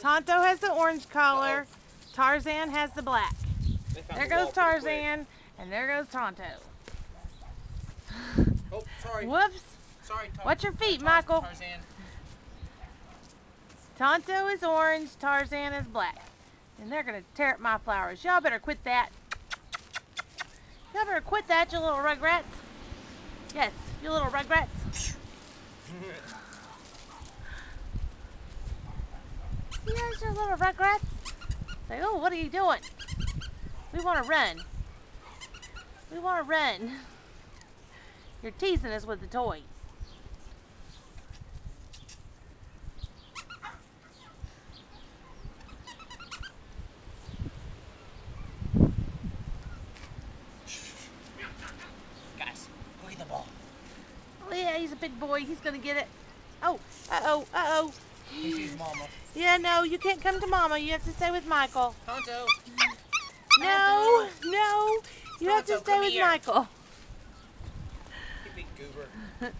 Tonto has the orange collar. Tarzan has the black. There goes Tarzan, and there goes Tonto. Oh, sorry. Whoops. Sorry, Watch your feet, Michael. Tarzan. Tonto is orange, Tarzan is black. And they're going to tear up my flowers. Y'all better quit that. Y'all better quit that, you little rugrats. Yes, you little rugrats. Yes, you little rugrats. Say, oh, what are you doing? We want to run. We want to run. You're teasing us with the toy. Guys, go eat the ball. Oh yeah, he's a big boy. He's gonna get it. Oh, uh-oh, uh-oh. He sees Mama. Yeah, no, you can't come to Mama. You have to stay with Michael. Tonto. No, no. You have to stay with Michael. You big goober.